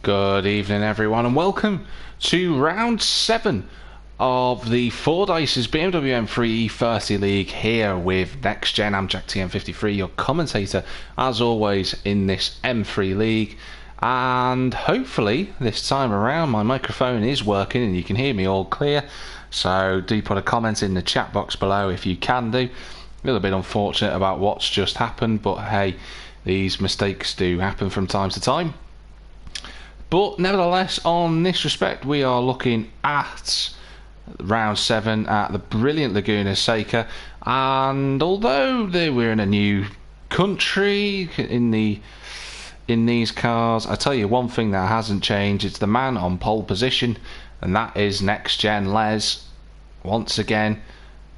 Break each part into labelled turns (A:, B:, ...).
A: Good evening, everyone, and welcome to round 7 of the Fordyce's BMW M3 E30 League here with NXTGEN. I'm Jack TM53, your commentator, as always, in this M3 League. And hopefully, this time around, my microphone is working and you can hear me all clear. So do put a comment in the chat box below if you can do. A little bit unfortunate about what's just happened, but hey, these mistakes do happen from time to time. But nevertheless, on this respect, we are looking at round 7 at the brilliant Laguna Seca. And although we're in a new country in these cars, I tell you one thing that hasn't changed. It's the man on pole position, and that is NXTGEN Les. Once again,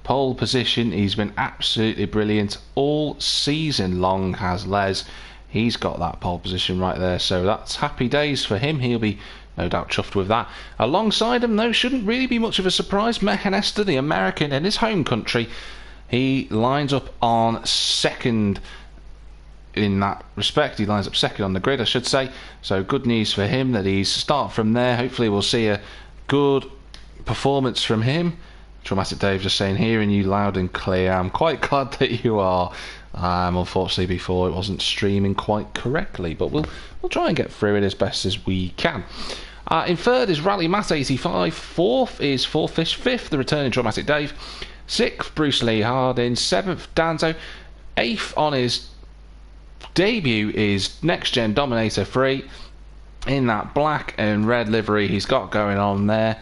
A: pole position. He's been absolutely brilliant all season long, has Les. He's got that pole position right there, so that's happy days for him. He'll be no doubt chuffed with that. Alongside him, though, shouldn't really be much of a surprise. Mehanester, the American, in his home country, he lines up on second in that respect. He lines up second on the grid, I should say. So good news for him that he's start from there. Hopefully we'll see a good performance from him. Traumatic Dave just saying, hearing you loud and clear. I'm quite glad that you are. Unfortunately, before it wasn't streaming quite correctly, but we'll try and get through it as best as we can. In third is Rally Matt 85. Fourth is Fordyce. Fifth, the returning Traumatic Dave. Sixth, Bruce Lee Hardin. Seventh, Danzo. Eighth on his debut is NXTGEN Dominator 3 in that black and red livery he's got going on there.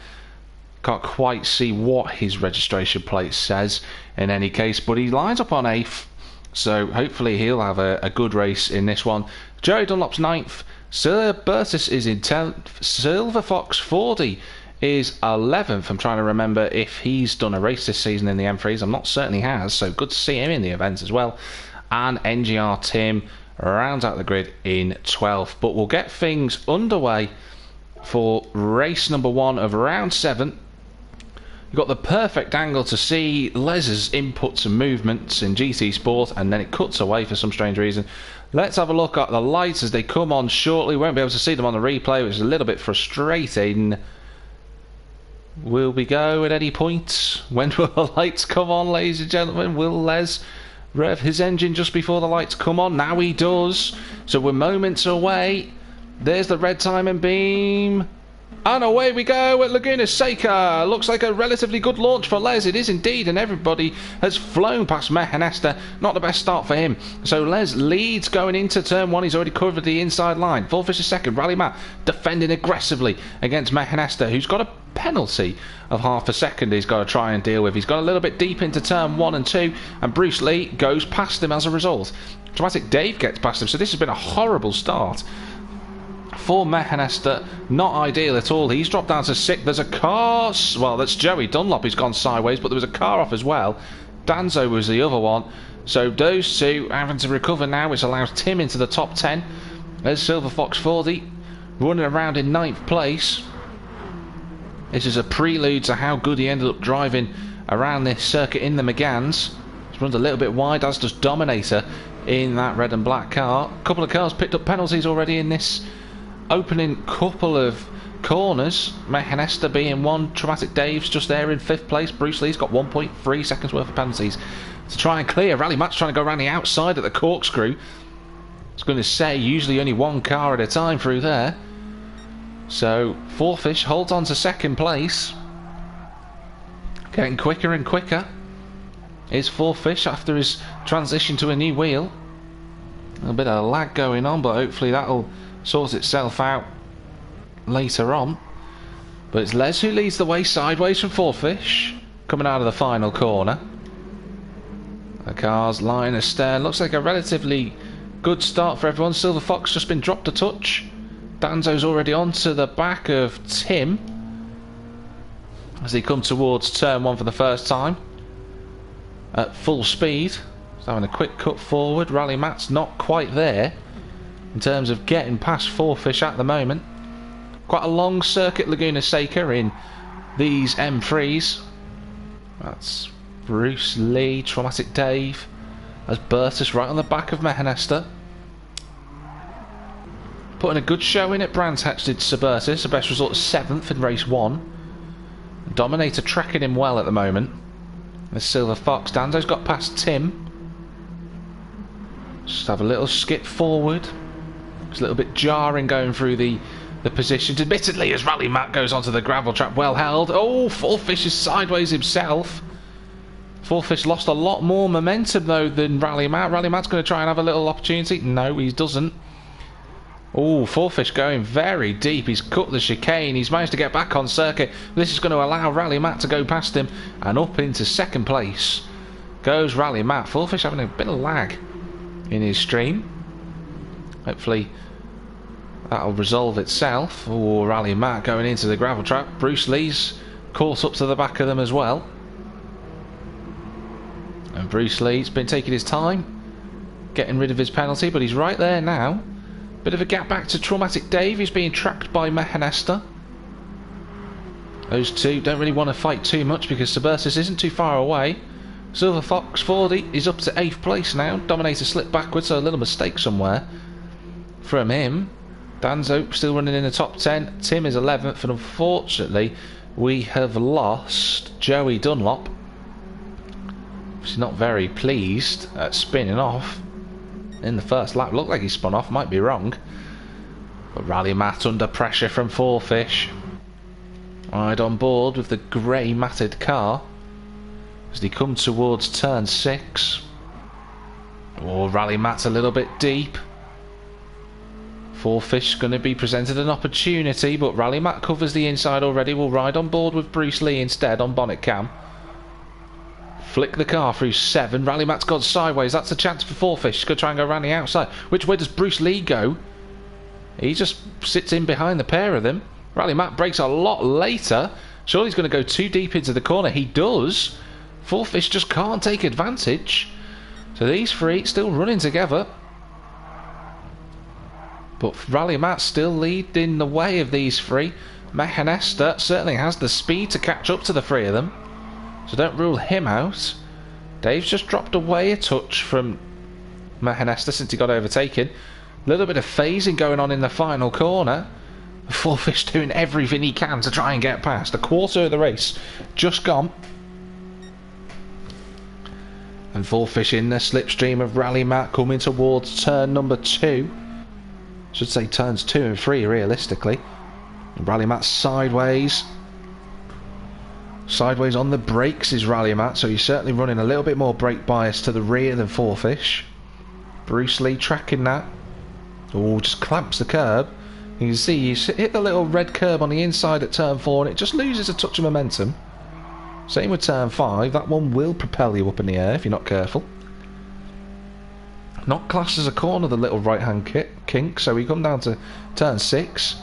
A: Can't quite see what his registration plate says in any case, but he lines up on 8th. So hopefully he'll have a good race in this one. Joey Dunlop's 9th. Sir Bertus is in 10th. Silver Fox Fordy is 11th. I'm trying to remember if he's done a race this season in the M3s. I'm not certain he has, so good to see him in the event as well. And NGR Tim rounds out the grid in 12th. But we'll get things underway for race number 1 of round 7. You've got the perfect angle to see Les's inputs and movements in GT Sport, and then it cuts away for some strange reason. Let's have a look at the lights as they come on shortly. Won't be able to see them on the replay, which is a little bit frustrating. Will we go at any point? When will the lights come on, ladies and gentlemen? Will Les rev his engine just before the lights come on? Now he does. So we're moments away. There's the red timing beam. And away we go at Laguna Seca. Looks like a relatively good launch for Les. It is indeed, and everybody has flown past Mehanester. Not the best start for him. So Les leads going into turn 1. He's already covered the inside line. Fordyce is second. Rally Matt defending aggressively against Mehanester, who's got a penalty of half a second he's got to try and deal with. He's got a little bit deep into turn 1 and 2, and Bruce Lee goes past him as a result. Traumatic Dave gets past him, so this has been a horrible start for Mehanester. Not ideal at all. He's dropped down to 6th. There's a car, well, that's Joey Dunlop who's gone sideways, but there was a car off as well. Danzo was the other one. So those two having to recover now, which allows Tim into the top 10. There's Silver Fox Fordy running around in 9th place. This is a prelude to how good he ended up driving around this circuit in the Megans. He's runs a little bit wide, as does Dominator in that red and black car. A couple of cars picked up penalties already in this opening couple of corners. Mehanester being one. Traumatic Dave's just there in 5th place. Bruce Lee's got 1.3 seconds worth of penalties to try and clear. Rally Matt's trying to go around the outside at the corkscrew. I was going to say, usually only one car at a time through there. So Fordyce holds on to 2nd place. Getting quicker and quicker is Fordyce after his transition to a new wheel. A little bit of lag going on, but hopefully that'll sort itself out later on. But it's Les who leads the way sideways from Fordyce, coming out of the final corner. The car's line astern. Looks like a relatively good start for everyone. Silver Fox just been dropped a touch. Danzo's already onto the back of Tim as they come towards turn 1 for the first time at full speed. He's having a quick cut forward. Rally Matt's not quite there in terms of getting past Fordyce at the moment. Quite a long circuit, Laguna Seca, in these M3s. That's Bruce Lee, Traumatic Dave, as Bertus right on the back of Mehanester. Putting a good show in at Brands Hatch did Suburtis. The best result is 7th in race 1. Dominator tracking him well at the moment. The Silver Fox. Danzo's got past Tim. Just have a little skip forward. It's a little bit jarring going through the positions. Admittedly, as Rally Matt goes onto the gravel trap, well held. Oh, Fordyce is sideways himself. Fordyce lost a lot more momentum though than Rally Matt. Rally Matt's going to try and have a little opportunity. No, he doesn't. Oh, Fordyce going very deep. He's cut the chicane. He's managed to get back on circuit. This is going to allow Rally Matt to go past him, and up into 2nd place goes Rally Matt. Fordyce having a bit of lag in his stream. Hopefully that'll resolve itself. Oh, Rally Matt going into the gravel trap. Bruce Lee's caught up to the back of them as well. And Bruce Lee's been taking his time getting rid of his penalty, but he's right there now. Bit of a gap back to Traumatic Dave, who's being tracked by Mehanesta. Those two don't really want to fight too much because Suburtis isn't too far away. Silver Fox 40 is up to 8th place now. Dominator slipped backwards, so a little mistake somewhere from him. Danzo still running in the top 10. Tim is 11th, and unfortunately we have lost Joey Dunlop. He's not very pleased at spinning off in the first lap. Looked like he spun off, might be wrong. But Rally Matt under pressure from Fordyce. Right on board with the grey matted car as they come towards turn 6. Oh, Rally Matt's a little bit deep. Fordyce going to be presented an opportunity, but Rally Matt covers the inside already. Will ride on board with Bruce Lee instead on bonnet cam. Flick the car through 7. Rally Matt's gone sideways. That's a chance for Fordyce. He's going to try and go around the outside. Which way does Bruce Lee go? He just sits in behind the pair of them. Rally Matt breaks a lot later. Surely he's going to go too deep into the corner. He does. Fordyce just can't take advantage. So these three still running together. But Rally Matt still leading the way of these three. Mehanesta certainly has the speed to catch up to the three of them. So don't rule him out. Dave's just dropped away a touch from Mehanesta since he got overtaken. A little bit of phasing going on in the final corner. Fordyce doing everything he can to try and get past. A quarter of the race just gone. And Fordyce in the slipstream of Rally Matt coming towards turn number 2. Should say turns 2 and 3 realistically. And Rally Matt sideways. Sideways on the brakes is Rally Matt, so he's certainly running a little bit more brake bias to the rear than Fordyce. Bruce Lee tracking that. Oh, just clamps the curb. You can see he's hit the little red curb on the inside at turn 4 and it just loses a touch of momentum. Same with turn 5, that one will propel you up in the air if you're not careful. Not classed as a corner, the little right hand kink, so we come down to turn 6.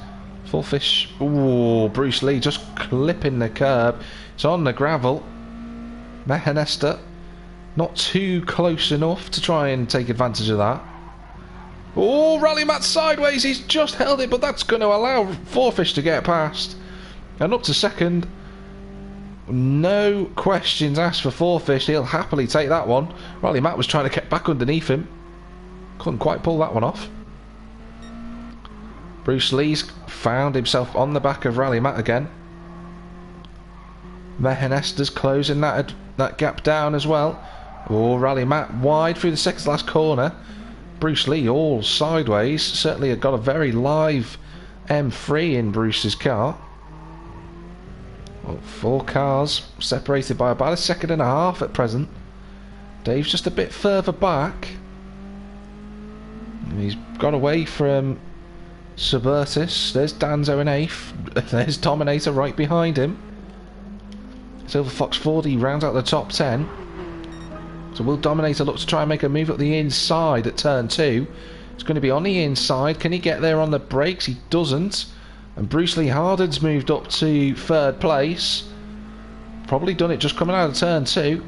A: Fordyce, ooh, Bruce Lee just clipping the curb. It's on the gravel. Mehanesta not too close enough to try and take advantage of that. Oh, Rally Matt sideways. He's just held it, but that's going to allow Fordyce to get past. And up to 2nd. No questions asked for Fordyce. He'll happily take that one. Rally Matt was trying to get back underneath him. Couldn't quite pull that one off. Bruce Lee's found himself on the back of Rally Matt again. Mehanesta's closing that gap down as well. Oh, Rally Matt wide through the 6th last corner. Bruce Lee all sideways. Certainly got a very live M3 in Bruce's car. Well, 4 cars separated by about 1.5 seconds at present. Dave's just a bit further back. And he's got away from Suburtis. There's Danzo in 8th. There's Dominator right behind him. Silver Fox 40 rounds out the top 10. So will Dominator look to try and make a move up the inside at turn 2? It's going to be on the inside. Can he get there on the brakes? He doesn't. And Bruce Lee Harden's moved up to 3rd place. Probably done it just coming out of turn 2.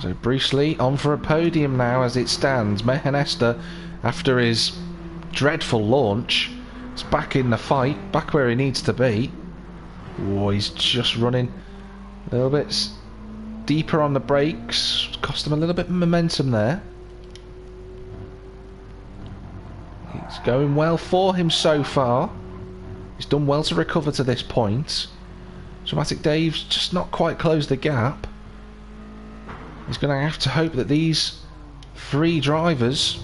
A: So Bruce Lee on for a podium now as it stands. Mehanesta, after his dreadful launch, is back in the fight, back where he needs to be. Oh, he's just running a little bit deeper on the brakes. Cost him a little bit of momentum there. Going well for him so far. He's done well to recover to this point. Dramatic Dave's just not quite closed the gap. He's going to have to hope that these three drivers...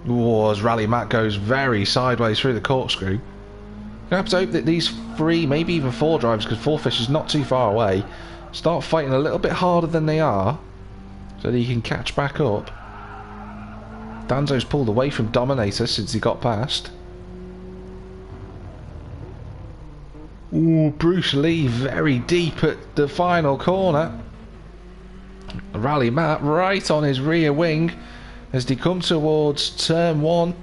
A: Oh, as Rally Matt goes very sideways through the corkscrew. Going to have to hope that these three, maybe even four drivers, because Fordyce is not too far away, start fighting a little bit harder than they are, so that he can catch back up. Danzo's pulled away from Dominator since he got past. Ooh, Bruce Lee very deep at the final corner. Rally Matt right on his rear wing as they come towards turn one.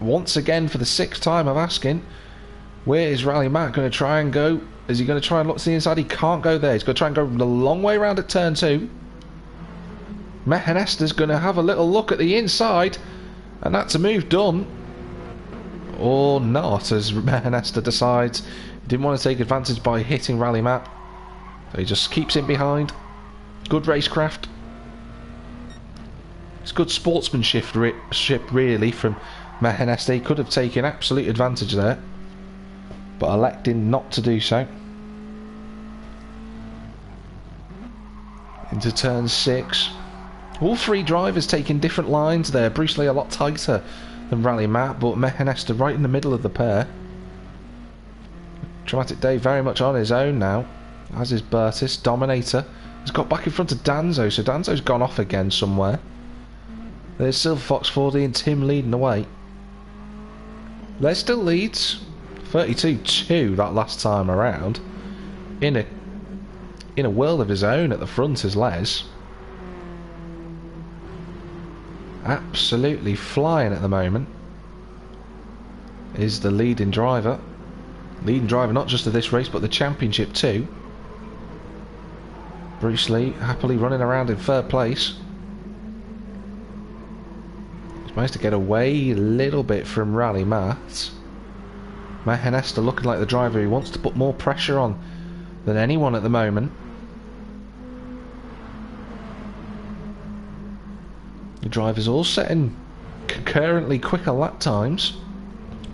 A: Once again, for the sixth time I'm asking, where is Rally Matt going to try and go? Is he going to try and look to the inside? He can't go there. He's going to try and go the long way around at turn two. Mehanesta's going to have a little look at the inside, and that's a move done. Or not, as Mehanesta decides he didn't want to take advantage by hitting Rally Matt. So he just keeps in behind. Good racecraft. It's good sportsmanship really from Mehanesta. He could have taken absolute advantage there, but electing not to do so. Into turn 6. All three drivers taking different lines there. Bruce Lee a lot tighter than Rally Matt, but Mehanesta right in the middle of the pair. Dramatic Dave very much on his own now, as is Bertis. Dominator has got back in front of Danzo, so Danzo's gone off again somewhere. There's Silver Fox, Fordy and Tim leading the way. Les still leads 32-2 that last time around. In a world of his own at the front is Les. Absolutely flying at the moment is the leading driver. Leading driver not just of this race but the championship too. Bruce Lee happily running around in third place. He's managed to get away a little bit from Rally Matt. Mehanesta looking like the driver who wants to put more pressure on than anyone at the moment. The drivers all setting concurrently quicker lap times.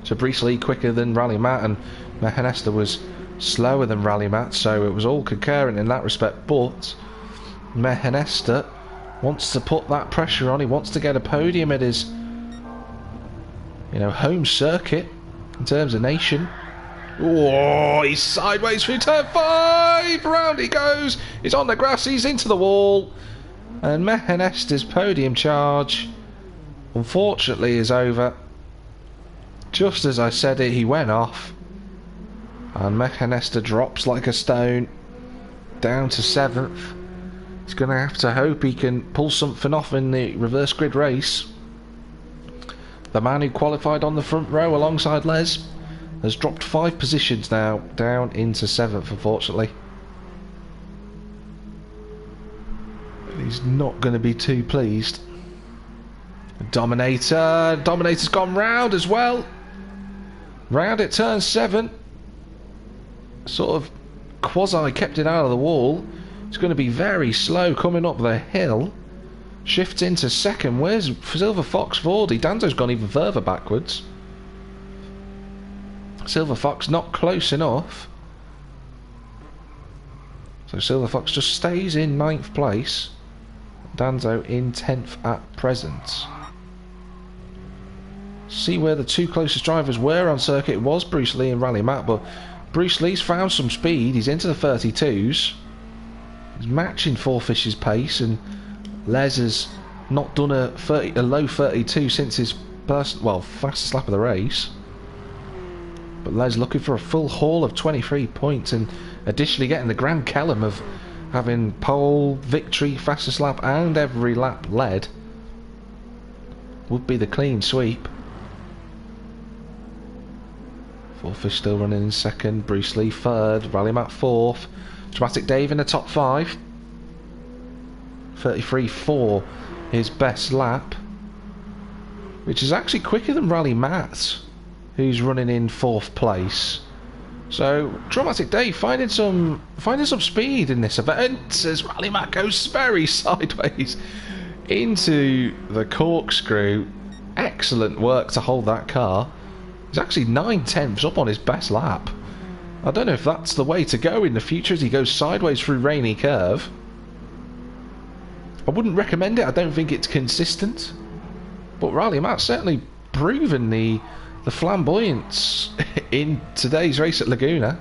A: So Bruce Lee quicker than Rally Matt, and Mehanesta was slower than Rally Matt, so it was all concurrent in that respect. But Mehanesta wants to put that pressure on. He wants to get a podium at his, home circuit in terms of nation. Oh, he's sideways through turn 5. Round he goes. He's on the grass. He's into the wall. And Mehanesta's podium charge, unfortunately, is over. Just as I said it, he went off. And Mehanesta drops like a stone down to 7th. He's going to have to hope he can pull something off in the reverse grid race. The man who qualified on the front row alongside Les has dropped 5 positions now, down into 7th, unfortunately. He's not going to be too pleased. Dominator's gone round as well. Round at turn 7. Sort of quasi kept it out of the wall. It's going to be very slow coming up the hill. Shifts into second. Where's Silver Fox Fordy? Danzo's gone even further backwards. Silver Fox not close enough. So Silver Fox just stays in 9th place. Danzo in 10th at present. See where the two closest drivers were on circuit. It was Bruce Lee and Rally Matt, but Bruce Lee's found some speed. He's into the 32s. He's matching Fordyce's pace, and Les has not done a low 32 since his fastest lap of the race. But Les looking for a full haul of 23 points, and additionally getting the Grand Kellum of having pole, victory, fastest lap and every lap led. Would be the clean sweep. Fordyce still running in second, Bruce Lee third, Rally Matt 4th, Dramatic Dave in the top 5. 33.4 his best lap, which is actually quicker than Rally Matt, who's running in 4th place. So Dramatic Dave finding some speed in this event as Rally Matt goes very sideways into the corkscrew. Excellent work to hold that car. He's actually 9/10ths up on his best lap. I don't know if that's the way to go in the future as he goes sideways through Rainy Curve. I wouldn't recommend it. I don't think it's consistent. But Rally Matt's certainly proven the flamboyance in today's race at Laguna.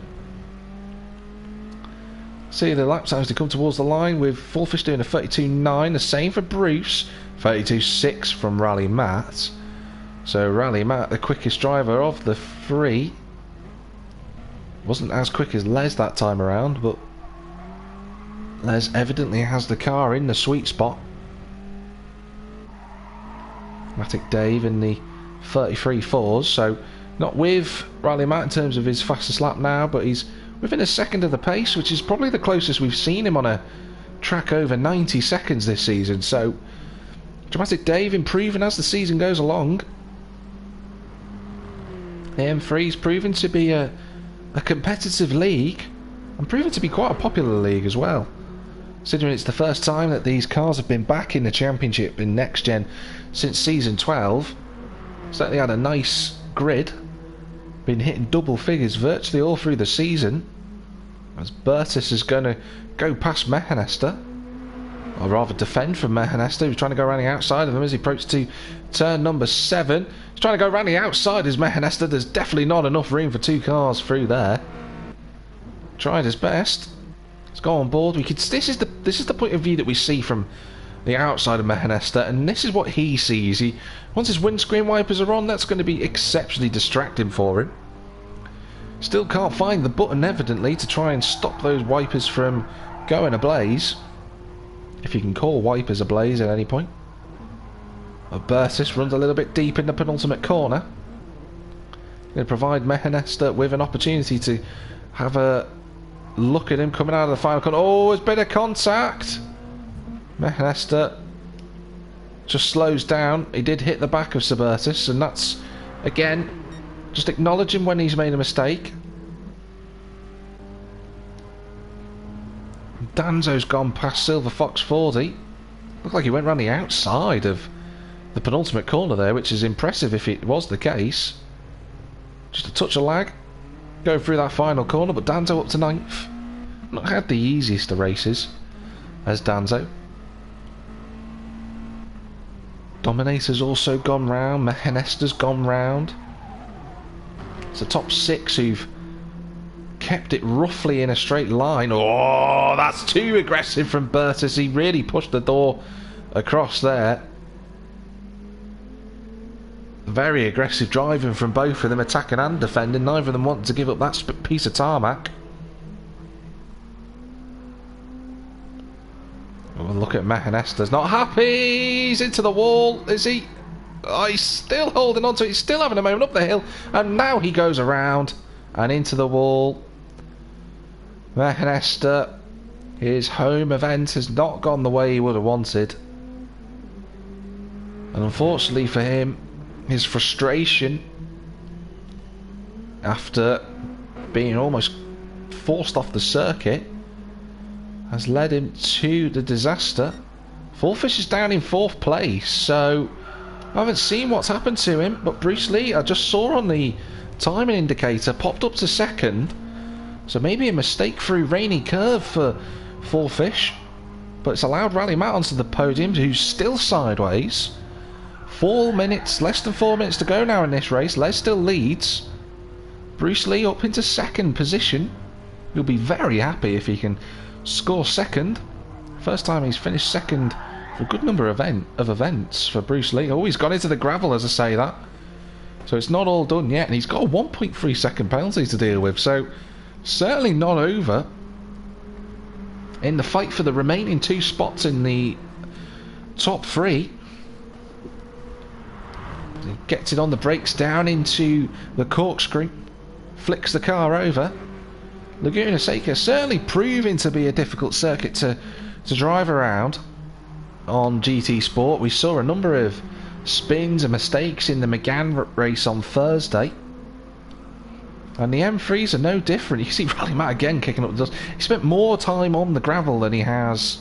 A: See the lap times to come towards the line with Fordyce doing a 32.9. The same for Bruce. 32.6 from Rally Matt. So Rally Matt, the quickest driver of the three. Wasn't as quick as Les that time around, but Les evidently has the car in the sweet spot. Matic Dave in the 33.4s, so not with Rally Matt in terms of his fastest lap now, but he's within a second of the pace, which is probably the closest we've seen him on a track over 90 seconds this season. So Dramatic Dave improving as the season goes along. The M3's proven to be a competitive league and proven to be quite a popular league as well, considering it's the first time that these cars have been back in the championship in Next Gen since season 12. Certainly had a nice grid, been hitting double figures virtually all through the season, as Bertis is going to go past Mehanester, or rather defend from Mehanester, who's trying to go around the outside of him as he approaches to turn number 7. He's trying to go around the outside as Mehanester. There's definitely not enough room for two cars through there. Tried his best. Let's go on board. This is the point of view that we see from the outside of Mehanester, and this is what he sees. Once his windscreen wipers are on, that's going to be exceptionally distracting for him. Still can't find the button evidently to try and stop those wipers from going ablaze, if you can call wipers ablaze at any point. Bertis runs a little bit deep in the penultimate corner. Going to provide Mehanester with an opportunity to have a look at him coming out of the final corner. Oh, there's been a contact. Mehanester just slows down. He did hit the back of Bertis, and that's, again, just acknowledging when he's made a mistake. Danzo's gone past Silver Fox 40. Looked like he went round the outside of the penultimate corner there, which is impressive if it was the case. Just a touch of lag going through that final corner, but Danzo up to 9th. Not had the easiest of races as Danzo. Dominator's also gone round. Mehanester's gone round. It's the top 6 who've kept it roughly in a straight line. Oh, that's too aggressive from Bertis. He really pushed the door across there. Very aggressive driving from both of them, attacking and defending. Neither of them wanting to give up that piece of tarmac. Oh, look at Mehanester's not happy. He's into the wall, is he? Oh, he's still holding on to it. He's still having a moment up the hill, and now he goes around and into the wall. Mehanester, his home event has not gone the way he would have wanted, and unfortunately for him, his frustration after being almost forced off the circuit has led him to the disaster. Fordyce is down in 4th place, so I haven't seen what's happened to him, but Bruce Lee, I just saw on the timing indicator, popped up to 2nd, so maybe a mistake through Rainy Curve for Fordyce, but it's allowed Rally Matt onto the podium, who's still sideways. 4 minutes, less than 4 minutes to go now in this race. Les still leads. Bruce Lee up into 2nd position. He'll be very happy if he can score 2nd. First time he's finished 2nd for a good number of events for Bruce Lee. Oh, he's gone into the gravel as I say that. So it's not all done yet, and he's got a 1.3 second penalty to deal with. So certainly not over. In the fight for the remaining 2 spots in the top 3. He gets it on the brakes down into the corkscrew, flicks the car over. Laguna Seca certainly proving to be a difficult circuit to drive around on GT Sport. We saw a number of spins and mistakes in the McGann race on Thursday, and the M3s are no different. You can see Rally Matt again kicking up the dust. He spent more time on the gravel than he has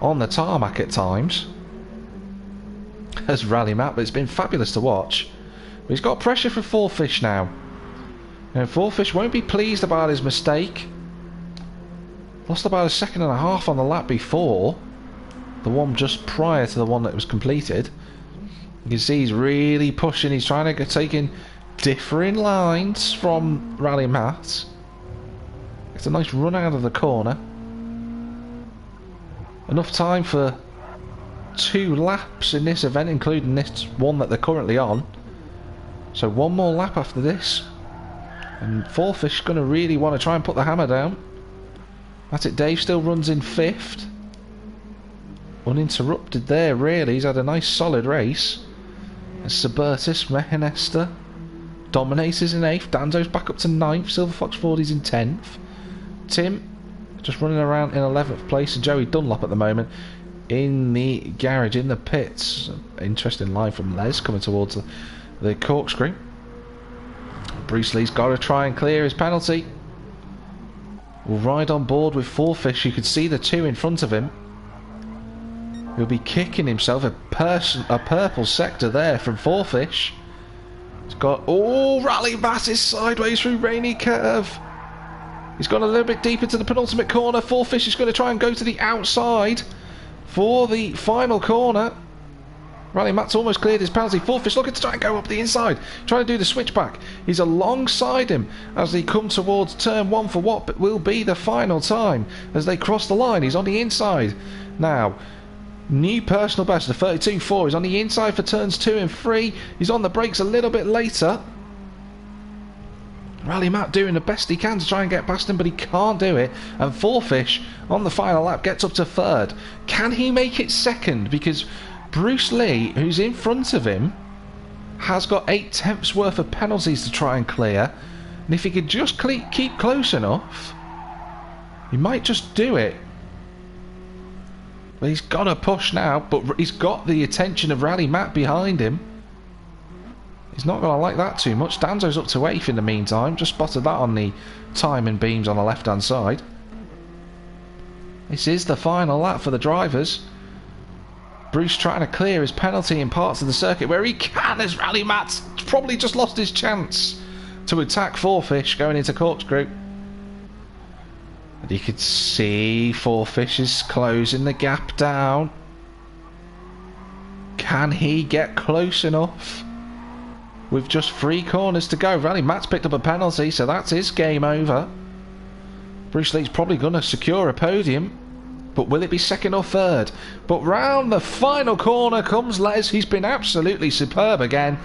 A: on the tarmac at times as Rally Matt, but it's been fabulous to watch. He's got pressure for Fordyce now. And Fordyce won't be pleased about his mistake. Lost about a second and a half on the lap before. The one just prior to the one that was completed. You can see he's really pushing. He's trying to get taking differing lines from Rally Matt. It's a nice run out of the corner. Enough time for 2 laps in this event, including this one that they're currently on. So one more lap after this. And Fordyce going to really want to try and put the hammer down. That's it. Dave still runs in 5th. Uninterrupted there, really. He's had a nice solid race. As Suburtis, Mehenester dominates in 8th. Danzo's back up to 9th. Silver Fox Fordy's in 10th. Tim just running around in 11th place. And Joey Dunlop at the moment in the garage, in the pits. Interesting line from Les coming towards the corkscrew. Bruce Lee's got to try and clear his penalty. Will ride on board with Fordyce. You could see the 2 in front of him. He'll be kicking himself. A purple sector there from Fordyce. He's got... Oh, Rally Matt is sideways through Rainy Curve. He's gone a little bit deeper to the penultimate corner. Fordyce is going to try and go to the outside for the final corner. Rally Matt's almost cleared his penalty. Fordyce looking to try and go up the inside, trying to do the switchback. He's alongside him as they come towards turn 1 for what will be the final time as they cross the line. He's on the inside now. New personal best, the 32.4. He's on the inside for turns 2 and 3. He's on the brakes a little bit later. Rally Matt doing the best he can to try and get past him, but he can't do it. And Fordyce on the final lap gets up to 3rd. Can he make it 2nd? Because Bruce Lee, who's in front of him, has got 8/10ths worth of penalties to try and clear. And if he could just keep close enough, he might just do it. But he's got to push now, but he's got the attention of Rally Matt behind him. He's not going to like that too much. Danzo's up to 8th in the meantime. Just spotted that on the timing beams on the left-hand side. This is the final lap for the drivers. Bruce trying to clear his penalty in parts of the circuit where he can, as Rally Matt's probably just lost his chance to attack Fordyce going into corkscrew. And you could see Fordyce is closing the gap down. Can he get close enough? With just 3 corners to go. Rally Matt's picked up a penalty, so that's his game over. Bruce Lee's probably going to secure a podium. But will it be 2nd or 3rd? But round the final corner comes Les. He's been absolutely superb again.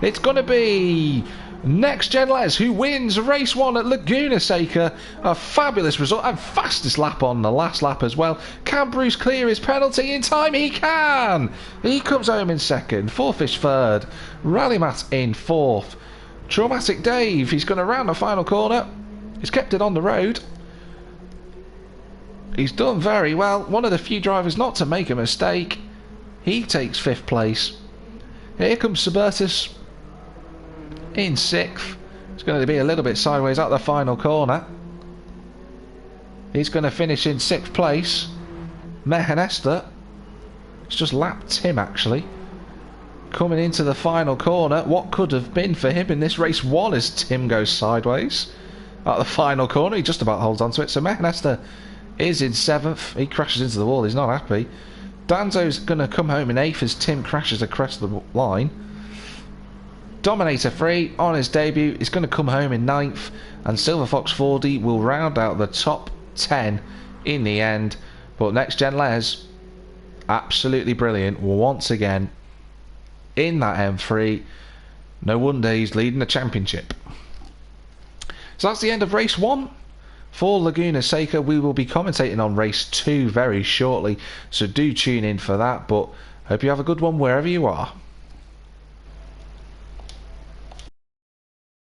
A: It's going to be NXTGEN Les who wins race 1 at Laguna Seca. A fabulous result and fastest lap on the last lap as well. Can Bruce clear his penalty in time? He can! He comes home in 2nd. Fordyce 3rd. Rally Matt in 4th. Traumatic Dave, he's going to round the final corner. He's kept it on the road. He's done very well. One of the few drivers not to make a mistake. He takes 5th place. Here comes Suburtis in 6th. It's going to be a little bit sideways at the final corner. He's going to finish in 6th place. Mehenester. It's just lapped him actually. Coming into the final corner. What could have been for him in this race 1 as Tim goes sideways at the final corner. He just about holds on to it. So Mehenester is in 7th. He crashes into the wall. He's not happy. Danzo's going to come home in 8th as Tim crashes across the line. Dominator 3 on his debut is going to come home in 9th. And Silver Fox 40 will round out the top 10 in the end. But NXTGEN Les, absolutely brilliant once again in that M3. No wonder he's leading the championship. So that's the end of race 1. For Laguna Seca, we will be commentating on race 2 very shortly, so do tune in for that, but hope you have a good one wherever you are.